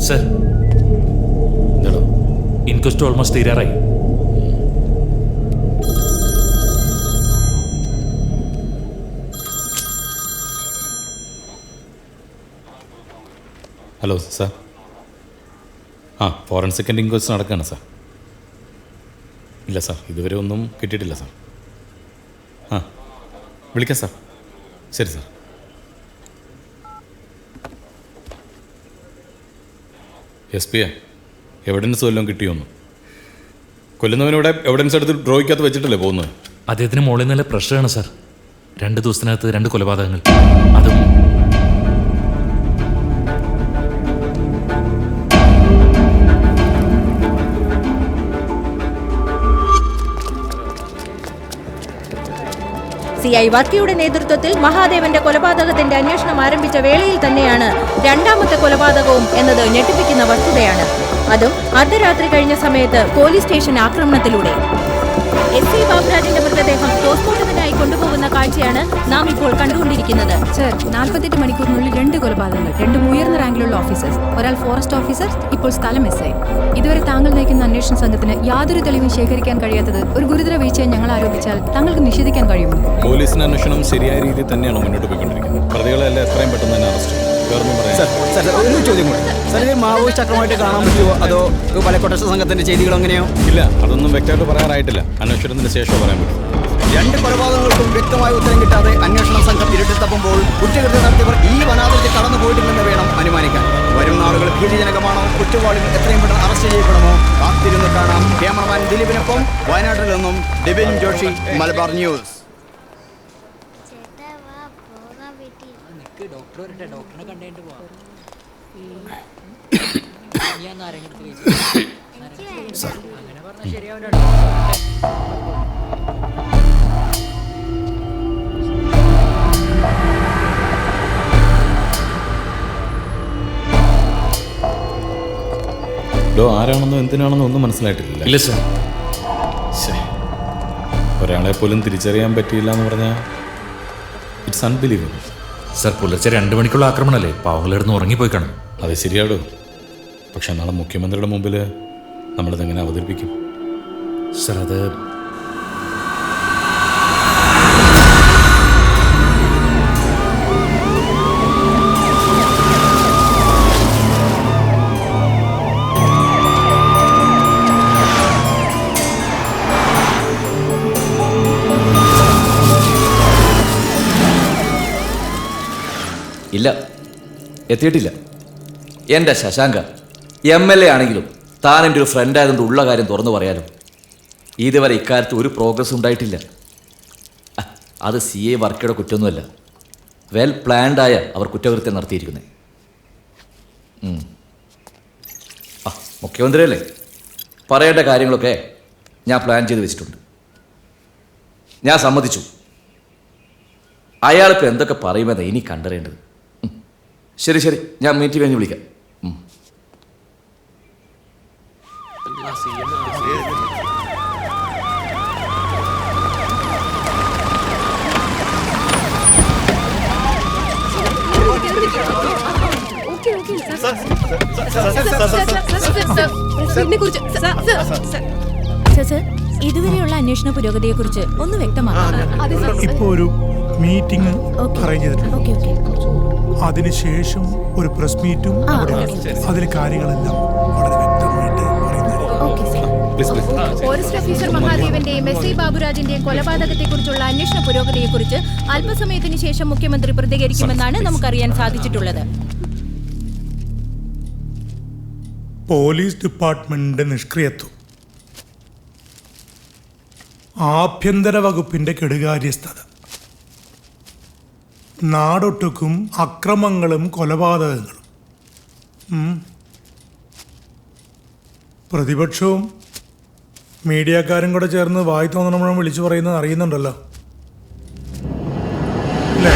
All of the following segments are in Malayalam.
സർ, എന്താണോ? ഇൻക്വസ്റ്റ് ഓൾമോസ്റ്റ് തീരാറായി. Hello sir. ഫോറൻസിക് ഇൻക്വസ്റ്റ് നടക്കുകയാണ് സാർ. ഇല്ല സാർ, ഇതുവരെ ഒന്നും കിട്ടിയിട്ടില്ല സാർ. വിളിക്കാം സാർ. ശരി സാർ. എസ് പി എവിഡൻസ് വല്ലതും കിട്ടിയോന്ന്? കൊല്ലുന്നവനിവിടെ എവിഡൻസ് എടുത്ത് ഡ്രോയ്ക്കകത്ത് വെച്ചിട്ടല്ലേ പോകുന്നത്? അദ്ദേഹത്തിന് മുകളിൽ നല്ല പ്രഷറാണ് സാർ. 2 ദിവസത്തിനകത്ത് 2 കൊലപാതകങ്ങൾ. അതും CI വർക്കിയുടെ നേതൃത്വത്തിൽ മഹാദേവന്റെ കൊലപാതകത്തിന്റെ അന്വേഷണം ആരംഭിച്ച വേളയിൽ തന്നെയാണ് രണ്ടാമത്തെ കൊലപാതകവും എന്നത് ഞെട്ടിപ്പിക്കുന്ന വസ്തുതയാണ്. അതും അർദ്ധരാത്രി കഴിഞ്ഞ സമയത്ത് പോലീസ് സ്റ്റേഷൻ ആക്രമണത്തിലൂടെ. SI ബാബുരാജിന്റെ മൃതദേഹം പോസ്റ്റ്മോർട്ടത്തിനായി കൊണ്ടുപോകുന്ന കാഴ്ചയാണ് നാം ഇപ്പോൾ കണ്ടുകൊണ്ടിരിക്കുന്നത്. സർ, 48 മണിക്കൂറിനുള്ളിൽ 2 കൊലപാതകങ്ങൾ, 2 ഉയർന്ന റാങ്കിലുള്ള ഓഫീസേഴ്സ്, ഒരാൾ ഫോറസ്റ്റ് ഓഫീസർ, ഇപ്പോൾ സ്ഥലം SI. ഇതുവരെ താങ്കൾ നയിക്കുന്ന അന്വേഷണ സംഘത്തിന് യാതൊരു തെളിവും ശേഖരിക്കാൻ കഴിയാത്തത് ഒരു ഗുരുതര വീഴ്ചയെ ഞങ്ങൾ ആരോപിച്ചാൽ താങ്കൾക്ക് നിഷേധിക്കാൻ കഴിയുമോ? പോലീസിന്റെ അന്വേഷണം ശരിയായ രീതിയിൽ തന്നെയാണ് മുന്നോട്ട് പോയിക്കൊണ്ടിരിക്കുന്നത്. പ്രതികളെല്ലാം എത്രയും പെട്ടെന്ന് തന്നെ അറസ്റ്റ് ചെയ്യും. ഒരു ചോദ്യം കൂടി. സാർ, ഇത് മാവോയിസ്റ്റ് ആക്രമണമായിട്ട് കാണാൻ പറ്റുമോ, അതോ പല കൊട്ടേഷൻ സംഘത്തിന്റെ ചെയ്തികൾ എങ്ങനെയോ? ഇല്ല, അതൊന്നും വ്യക്തമായിട്ട് പറയാറായിട്ടില്ല. അന്വേഷണത്തിന് ശേഷം പറയാൻ പറ്റും. 2 കൊലപാതകങ്ങൾക്കും വ്യക്തമായ ഉത്തരം കിട്ടാതെ അന്വേഷണ സംഘം ഇരുട്ടിത്തപ്പുമ്പോൾ കുറ്റകൃത്യം നടത്തിയവർ ഈ വനാതിർത്തി കടന്നു പോയിട്ടില്ലെന്ന് വേണം അനുമാനിക്കാൻ. വരും നാളുകൾ ഭീതിജനകമാണോ? കുറ്റവാളികൾ എത്രയും പെട്ടെന്ന് അറസ്റ്റ് ചെയ്യപ്പെടുമോ? കാത്തിരുന്ന് കാണാം. ക്യാമറമാൻ ദിലീപിനൊപ്പം വയനാട്ടിൽ നിന്നും ഡിബിൻ ജോഷി, മലബാർ ന്യൂസ്. ആരാണെന്നോ എന്തിനാണെന്നോ ഒന്നും മനസ്സിലായിട്ടില്ല. ഇല്ല സർ. ഒരാളെ പോലും തിരിച്ചറിയാൻ പറ്റിയില്ല എന്ന് പറഞ്ഞാൽ ഇറ്റ്സ് അൺബിലീവബിൾ. സർ, പുലർച്ചെ 2 മണിക്കുള്ള ആക്രമണമല്ലേ? പാവങ്ങളിടുന്ന് ഉറങ്ങിപ്പോയി കാണും. അത് ശരിയാടോ. പക്ഷെ നാളെ മുഖ്യമന്ത്രിയുടെ മുമ്പിൽ നമ്മളിതെങ്ങനെ അവതരിപ്പിക്കും? സർ, അത് ഇല്ല, എത്തിയിട്ടില്ല. എൻ്റെ ശശാങ്ക MLA ആണെങ്കിലും താൻ എൻ്റെ ഒരു ഫ്രണ്ട് ആയതുകൊണ്ട് ഉള്ള കാര്യം തുറന്നു പറയാനും ഇതുവരെ ഇക്കാര്യത്ത് ഒരു പ്രോഗ്രസ് ഉണ്ടായിട്ടില്ല. അത് CI വർക്കിയുടെ കുറ്റമൊന്നുമല്ല. വെൽ പ്ലാൻഡായ അവർ കുറ്റകൃത്യം നടത്തിയിരിക്കുന്നത്. മുഖ്യമന്ത്രിയല്ലേ, പറയേണ്ട കാര്യങ്ങളൊക്കെ ഞാൻ പ്ലാൻ ചെയ്ത് വെച്ചിട്ടുണ്ട്. ഞാൻ സമ്മതിച്ചു. അയാളിപ്പോൾ എന്തൊക്കെ പറയുമെന്ന് ഇനി കണ്ടറിയേണ്ടത്. ശരി ശരി, ഞാൻ മീറ്റ് കഴിഞ്ഞ് വിളിക്കാം. ഇതുവരെയുള്ള അന്വേഷണ പുരോഗതിയെ കുറിച്ച് ഒന്ന് വ്യക്തമാക്കാം. ഇപ്പോ ഒരു മീറ്റിംഗ് അറേഞ്ച് ചെയ്തിട്ടുണ്ട്. അതിനുശേഷം ഒരു പ്രസ് മീറ്റും അതിൽ കാര്യങ്ങളെല്ലാം വളരെ വ്യക്തമായിട്ട് ഫോറസ്റ്റ് ഓഫീസർ മഹാദേവന്റെയും SI ബാബുരാജിന്റെയും കൊലപാതകത്തെക്കുറിച്ചുള്ള അന്വേഷണ പുരോഗതിയെക്കുറിച്ച് അല്പസമയത്തിന് ശേഷം മുഖ്യമന്ത്രി പ്രതികരിക്കുമെന്നാണ് നമുക്കറിയാൻ സാധിച്ചിട്ടുള്ളത്. പോലീസ് ഡിപ്പാർട്ട്മെന്റിന്റെ നിഷ്ക്രിയത്വം, ആഭ്യന്തര വകുപ്പിന്റെ കെടുകാര്യസ്ഥത, നാടൊട്ടുക്കും അക്രമങ്ങളും കൊലപാതകങ്ങളും, പ്രതിപക്ഷവും മീഡിയക്കാരും കൂടെ ചേർന്ന് വായി തോന്നണം വിളിച്ചു പറയുന്നത് അറിയുന്നുണ്ടല്ലോ അല്ലേ?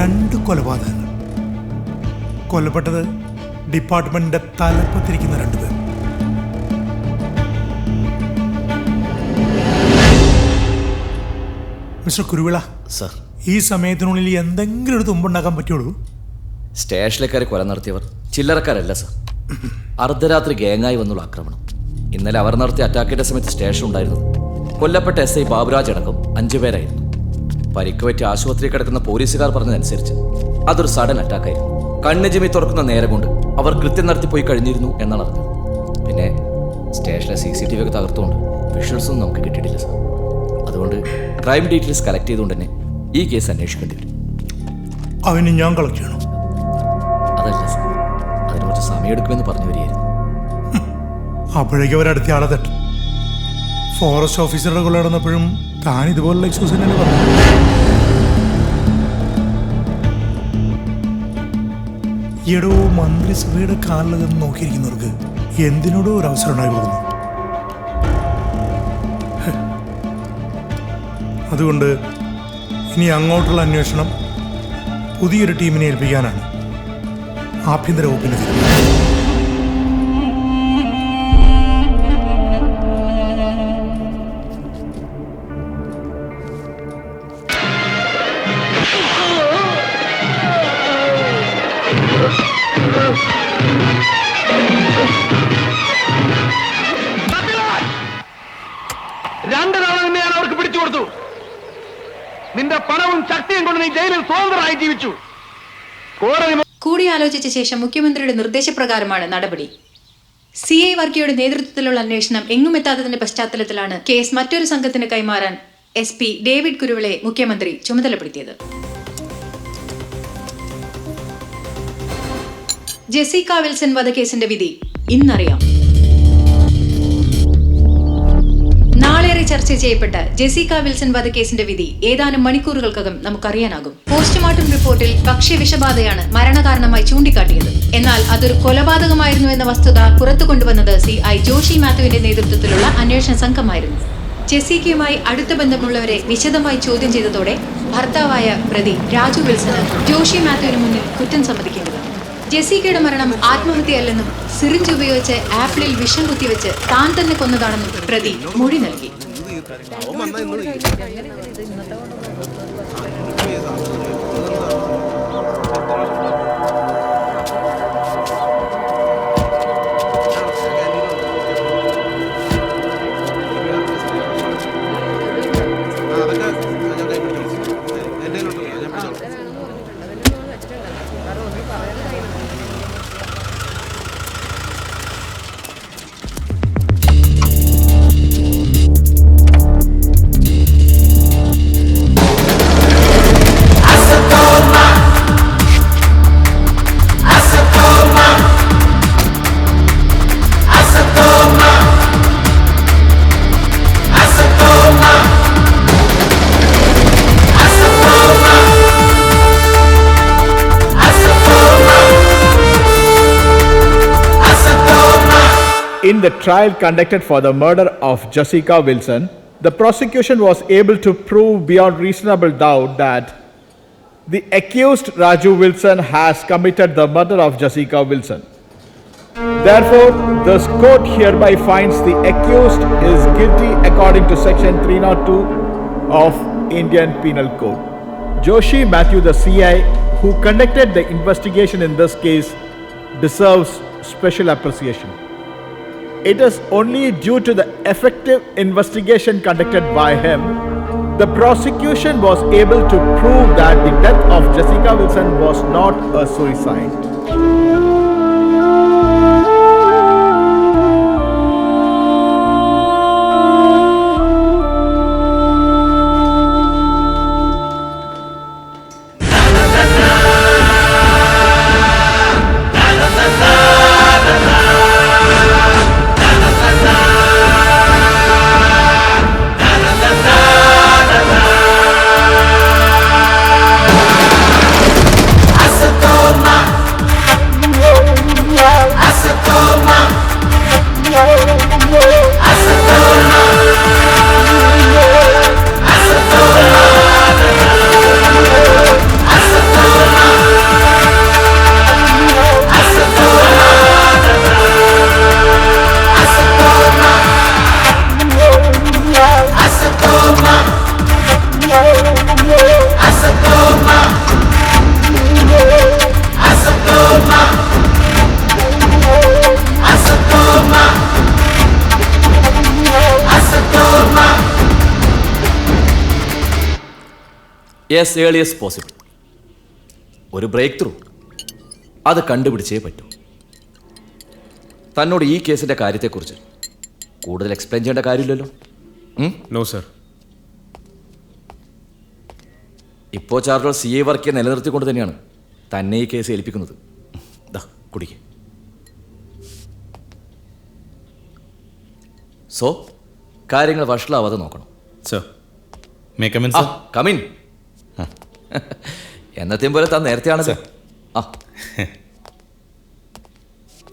2 കൊലപാതകങ്ങൾ. കൊല്ലപ്പെട്ടത് ഡിപ്പാർട്ട്മെന്റിന്റെ തലപ്പത്തിരിക്കുന്ന 2 പേർ. മിസ്റ്റർ കുരുവിള, സർ, ഈ സമയത്തിനുള്ളിൽ എന്തെങ്കിലും ഒരു തുമ്പുണ്ടാക്കാൻ പറ്റുള്ളൂ. സ്റ്റേഷനിലേക്കാരെ കൊല നടത്തിയവർ ചില്ലറക്കാരല്ല സർ. അർദ്ധരാത്രി ഗാങ്ങായി വന്നുള്ള ആക്രമണം. ഇന്നലെ അവർ നടത്തിയ അറ്റാക്കിന്റെ സമയത്ത് സ്റ്റേഷൻ ഉണ്ടായിരുന്നത് കൊല്ലപ്പെട്ട SI ബാബുരാജ് അടക്കം 5 പേരായിരുന്നു. പരിക്ക് പറ്റി ആശുപത്രിയിൽ കിടക്കുന്ന പോലീസുകാർ പറഞ്ഞതനുസരിച്ച് അതൊരു സഡൻ അറ്റാക്കായിരുന്നു. കണ്ണ് ചിമ്മി തുറക്കുന്ന നേരം കൊണ്ട് അവർ കൃത്യം നടത്തി പോയി കഴിഞ്ഞിരുന്നു എന്നാണ് അറിഞ്ഞത്. പിന്നെ സ്റ്റേഷനിലെ CCTV ഒക്കെ തകർത്തുകൊണ്ട് വിഷ്വൽസൊന്നും നമുക്ക് കിട്ടിയിട്ടില്ല സർ. അതുകൊണ്ട് ക്രൈം ഡീറ്റെയിൽസ് കളക്ട് ചെയ്തുകൊണ്ട് തന്നെ ഈ കേസ് അന്വേഷിക്കേണ്ടി വരും. അവന് ഞാൻ കളക്ട് ചെയ്യണം. അതല്ല സർ, അതിന് കുറച്ച് സമയമെടുക്കുമെന്ന് പറഞ്ഞു വരികയായിരുന്നു. അപ്പോഴേക്കും അവരടുത്ത ആളെ തട്ടും. ഫോറസ്റ്റ് ഓഫീസറുടെ കൊള്ള നടന്നപ്പോഴും താൻ ഇതുപോലുള്ള എക്സ്ക്യൂസ് തന്നെ പറഞ്ഞു. ഈയിടോ മന്ത്രിസഭയുടെ കാലിൽ നോക്കിയിരിക്കുന്നവർക്ക് എന്തിനോടോ ഒരു അവസരം ഉണ്ടായി കൊടുക്കുന്നു. അതുകൊണ്ട് ഇനി അങ്ങോട്ടുള്ള അന്വേഷണം പുതിയൊരു ടീമിനെ ഏൽപ്പിക്കാനാണ് ആഭ്യന്തര വകുപ്പിന്റെ തീരുമാനം. രണ്ട് തവണ നിന്നെ ഞാൻ അവർക്ക് പിടിച്ചു കൊടുത്തു. നിന്റെ പണവും ശക്തിയും കൊണ്ട് നീ ജയിലിൽ സ്വതന്ത്രമായി ജീവിച്ചു. കൂടിയാലോചിച്ച ശേഷം മുഖ്യമന്ത്രിയുടെ നിർദ്ദേശപ്രകാരമാണ് നടപടി. CI വർക്കിയുടെ നേതൃത്വത്തിലുള്ള അന്വേഷണം എങ്ങുമെത്താത്തതിന്റെ പശ്ചാത്തലത്തിലാണ് കേസ് മറ്റൊരു സംഘത്തിന് കൈമാറാൻ SP ഡേവിഡ് കുരുവിളെ മുഖ്യമന്ത്രി ചുമതലപ്പെടുത്തിയത്. ജെസിക്ക വിൽസൺ വധക്കേസിന്റെ വിധി ഇന്നറിയാം. നാളേറെ ചർച്ച ചെയ്യപ്പെട്ട ജെസിക്ക വിൽസൺ വധക്കേസിന്റെ വിധി ഏതാനും മണിക്കൂറുകൾക്കകം നമുക്കറിയാനാകും. പോസ്റ്റ്മോർട്ടം റിപ്പോർട്ടിൽ ഭക്ഷ്യവിഷബാധയാണ് മരണകാരണമായി ചൂണ്ടിക്കാട്ടിയത്. എന്നാൽ അതൊരു കൊലപാതകമായിരുന്നു എന്ന വസ്തുത പുറത്തു കൊണ്ടുവന്നത് CI ജോഷി മാത്യുവിന്റെ നേതൃത്വത്തിലുള്ള അന്വേഷണ സംഘമായിരുന്നു. ജെസിക്കയുമായി അടുത്ത ബന്ധമുള്ളവരെ വിശദമായി ചോദ്യം ചെയ്തതോടെ ഭർത്താവായ പ്രതി രാജു വിൽസന് ജോഷി മാത്യുവിന് മുന്നിൽ കുറ്റം സമ്മതിക്കേണ്ടി വന്നു. ജെസിക്കയുടെ മരണം ആത്മഹത്യയല്ലെന്നും സിറിഞ്ച് ഉപയോഗിച്ച് ആപ്പിളിൽ വിഷം കുത്തിവെച്ച് താൻ തന്നെ കൊന്നതാണെന്നും പ്രതി മൊഴി നൽകി. In the trial conducted for the murder of Jessica Wilson, the prosecution was able to prove beyond reasonable doubt that the accused Raju Wilson has committed the murder of Jessica Wilson. Therefore, this court hereby finds the accused is guilty according to section 302 of Indian Penal Code. Joshi Matthew, the CI who conducted the investigation in this case, deserves special appreciation. It is only due to the effective investigation conducted by him, the prosecution was able to prove that the death of Jessica Wilson was not a suicide. Yes, earliest possible. ഒരു ബ്രേക്ക് ത്രൂ അത് കണ്ടുപിടിച്ചേ പറ്റൂ. തന്നോട് ഈ കേസിന്റെ കാര്യത്തെക്കുറിച്ച് കൂടുതൽ എക്സ്പ്ലെയിൻ ചെയ്യേണ്ട കാര്യമില്ലല്ലോ. No sir. ഇപ്പോൾ ചാർജ് CA വർക്കിയെ നിലനിർത്തിക്കൊണ്ട് തന്നെയാണ് തന്നെ ഈ കേസ് ഏൽപ്പിക്കുന്നത്. കുടിക്ക്. സോ കാര്യങ്ങൾ വഷളാവാതെ നോക്കണം. Sir may come in sir? Come in. എന്നത്തെയും പോലെ താൻ നേരത്തെയാണല്ലോ. ആ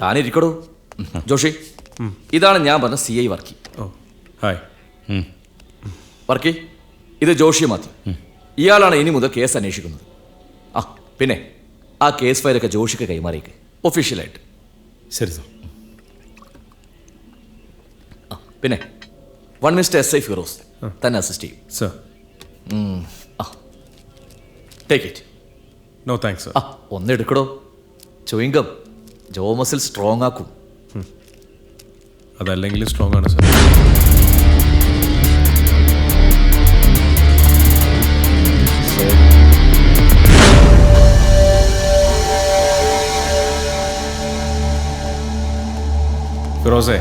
താനിരിക്കടോ. ജോഷി, ഇതാണ് ഞാൻ പറഞ്ഞ CI വർക്കി. ഓ ഹായ്. വർക്കി, ഇത് ജോഷി മാത്യു. ഇയാളാണ് ഇനി മുതൽ കേസ് അന്വേഷിക്കുന്നത്. ആ പിന്നെ ആ കേസ് ഫയലൊക്കെ ജോഷിക്ക് കൈമാറിയേക്ക് ഒഫീഷ്യലായിട്ട്. ശരി സർ. പിന്നെ വൺ മിസ്റ്റർ SI ഫിറോസ് തന്നെ അസിസ്റ്റ് ചെയ്യും. Sir. Take it. No thanks sir. ഒന്നെടുക്കടോ. ചുയിങ്കം ജോമസിൽ സ്ട്രോങ് ആക്കും. അതല്ലെങ്കിലും സ്ട്രോങ് ആണ് സർ. ഫിറോസേ,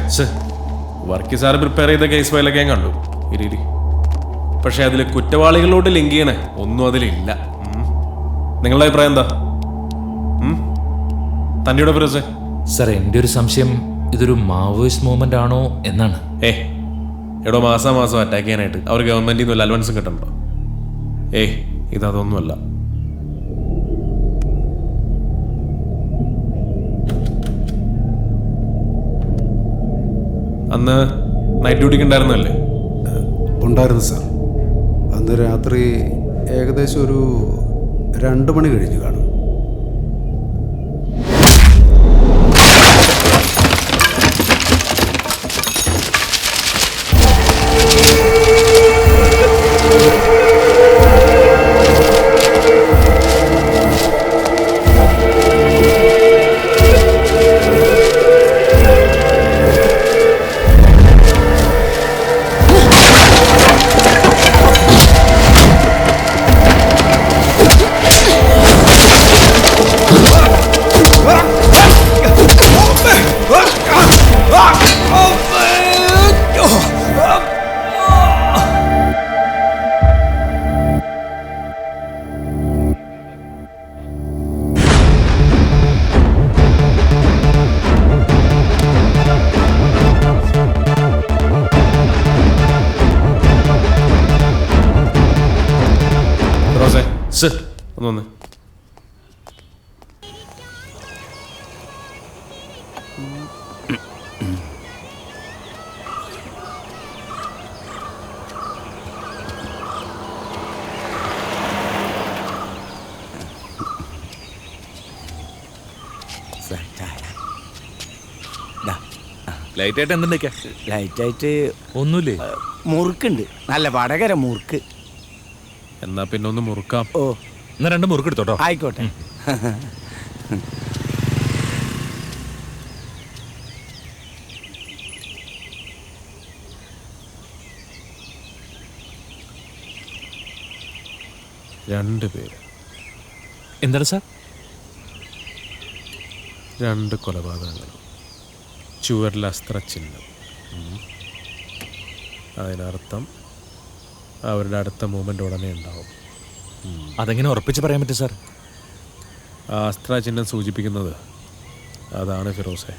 വർക്കി സാറ് പ്രിപ്പയർ ചെയ്ത കേസ് ഫയലൊക്കെ ഞാൻ കണ്ടു. ഇരി. പക്ഷെ അതിൽ കുറ്റവാളികളോട് ലിങ്ക് ചെയ്യണേ ഒന്നും അതിലില്ല. നിങ്ങളുടെ അഭിപ്രായം എന്താ? തന്നെയുടെ ഫിറോസേ? സർ, എൻ്റെ ഒരു സംശയം ഇതൊരു മാവോയിസ്റ്റ് മൂവ്മെന്റ് ആണോ എന്നാണ്. എടോ, മാസം അറ്റാക്ക് ചെയ്യാനായിട്ട് അവർ ഗവൺമെന്റിൽ നിന്ന് വല്ല അലവൻസും കിട്ടണ്ടോ? ഇതൊന്നുമല്ല. അന്ന് നൈറ്റ് ഡ്യൂട്ടിക്ക് ഉണ്ടായിരുന്നല്ലേ? ഉണ്ടായിരുന്നു സാർ. അന്ന് രാത്രി ഏകദേശം ഒരു 2 മണി കഴിഞ്ഞ് കാണും. സർ, ഒന്ന് ലൈറ്റായിട്ട് എന്തുണ്ടാ? ലൈറ്റായിട്ട് ഒന്നുമില്ലേ? മുറുക്കുണ്ട്, നല്ല വടകര മുറുക്ക്. എന്നാ പിന്നെ ഒന്ന് മുറുക്കാം. ഓ, എന്നാ 2 മുറുക്ക് എടുത്തോട്ടോ. ആയിക്കോട്ടെ. രണ്ട് പേര്. എന്താണ് സാർ? 2 കൊലപാതകങ്ങൾ, ചുവരിൽ അസ്ത്രചിഹ്നം. അതിനർത്ഥം അവരുടെ അടുത്ത മൂവ്മെന്റ് ഉടനെ ഉണ്ടാവും. അതെങ്ങനെ ഉറപ്പിച്ച് പറയാൻ പറ്റും സാർ? ആ അസ്ത്രചിഹ്നം സൂചിപ്പിക്കുന്നത് അതാണ് ഫിറോസെ.